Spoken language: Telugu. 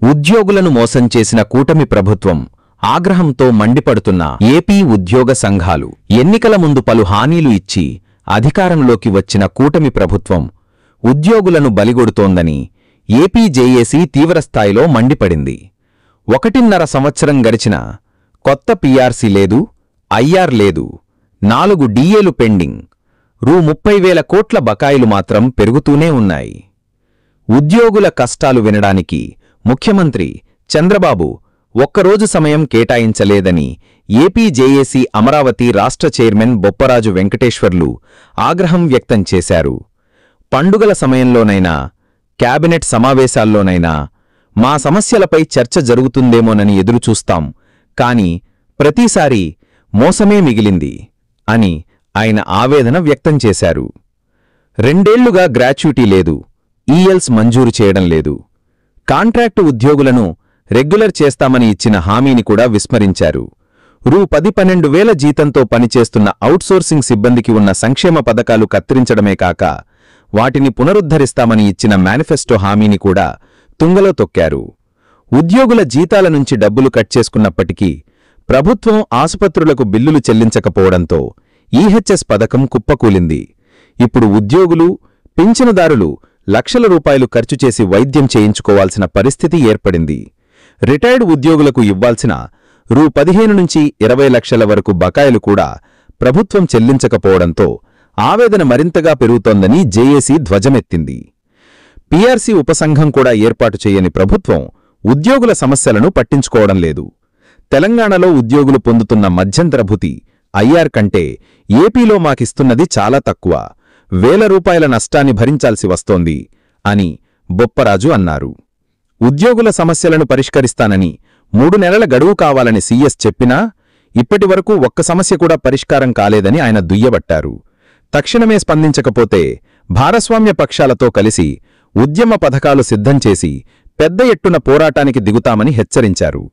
ఉద్యోగులను మోసం చేసిన కూటమి ప్రభుత్వం ఆగ్రహంతో మండిపడుతున్న ఏపీ ఉద్యోగ సంఘాలు ఎన్నికల ముందు పలు హామీలు ఇచ్చి అధికారంలోకి వచ్చిన కూటమి ప్రభుత్వం ఉద్యోగులను బలిగొడుతోందని ఏపీ జేఏసీ తీవ్రస్థాయిలో మండిపడింది. 1.5 సంవత్సరం గడిచినా కొత్త పీఆర్సీ లేదు, ఐఆర్ లేదు, 4 డీఏలు పెండింగ్, రూ. 30,000 కోట్ల బకాయిలు మాత్రం పెరుగుతూనే ఉన్నాయి. ఉద్యోగుల కష్టాలు వినడానికి ముఖ్యమంత్రి చంద్రబాబు ఒక్కరోజు సమయం కేటాయించలేదని ఏపీ జేఏసీ అమరావతి రాష్ట్ర చైర్మన్ బొప్పరాజు వెంకటేశ్వర్లు ఆగ్రహం వ్యక్తం చేశారు. పండుగల సమయంలోనైనా, క్యాబినెట్ సమావేశాల్లోనైనా మా సమస్యలపై చర్చ జరుగుతుందేమోనని ఎదురుచూస్తాం, కాని ప్రతిసారీ మోసమే మిగిలింది అని ఆయన ఆవేదన వ్యక్తం చేశారు. 2 ఏళ్లుగా గ్రాట్యుటీ లేదు, ఈఎల్స్ మంజూరు చేయడం లేదు, కాంట్రాక్టు ఉద్యోగులను రెగ్యులర్ చేస్తామని ఇచ్చిన హామీని కూడా విస్మరించారు. రూ. 10-12 వేల జీతంతో పనిచేస్తున్న ఔట్సోర్సింగ్ సిబ్బందికి ఉన్న సంక్షేమ పథకాలు కత్తిరించడమే కాక వాటిని పునరుద్ధరిస్తామని ఇచ్చిన మేనిఫెస్టో హామీని కూడా తుంగలో తొక్కారు. ఉద్యోగుల జీతాల నుంచి డబ్బులు కట్ చేసుకున్నప్పటికీ ప్రభుత్వం ఆసుపత్రులకు బిల్లులు చెల్లించకపోవడంతో ఈహెచ్ఎస్ పథకం కుప్పకూలింది. ఇప్పుడు ఉద్యోగులు, పింఛనుదారులు లక్షల రూపాయలు ఖర్చు చేసి వైద్యం చేయించుకోవాల్సిన పరిస్థితి ఏర్పడింది. రిటైర్డ్ ఉద్యోగులకు ఇవ్వాల్సిన రూ. 15 నుంచి 20 లక్షల వరకు బకాయిలు కూడా ప్రభుత్వం చెల్లించకపోవడంతో ఆవేదన మరింతగా పెరుగుతోందని జేఏసీ ధ్వజమెత్తింది. పీఆర్సీ ఉపసంఘం కూడా ఏర్పాటు చేయని ప్రభుత్వం ఉద్యోగుల సమస్యలను పట్టించుకోవడం లేదు. తెలంగాణలో ఉద్యోగులు పొందుతున్న మధ్యంతర భృతి ఐఆర్ కంటే ఏపీలో మాకిస్తున్నది చాలా తక్కువ, వేల రూపాయల నష్టాన్ని భరించాల్సి వస్తోంది అని బొప్పరాజు అన్నారు. ఉద్యోగుల సమస్యలను పరిష్కరిస్తానని 3 నెలల గడువు కావాలని సీఎస్ చెప్పినా ఇప్పటివరకు ఒక్క సమస్య కూడా పరిష్కారం కాలేదని ఆయన దుయ్యబట్టారు. తక్షణమే స్పందించకపోతే భాగస్వామ్య పక్షాలతో కలిసి ఉద్యమ పథకాలు సిద్ధం చేసి పెద్ద ఎత్తున పోరాటానికి దిగుతామని హెచ్చరించారు.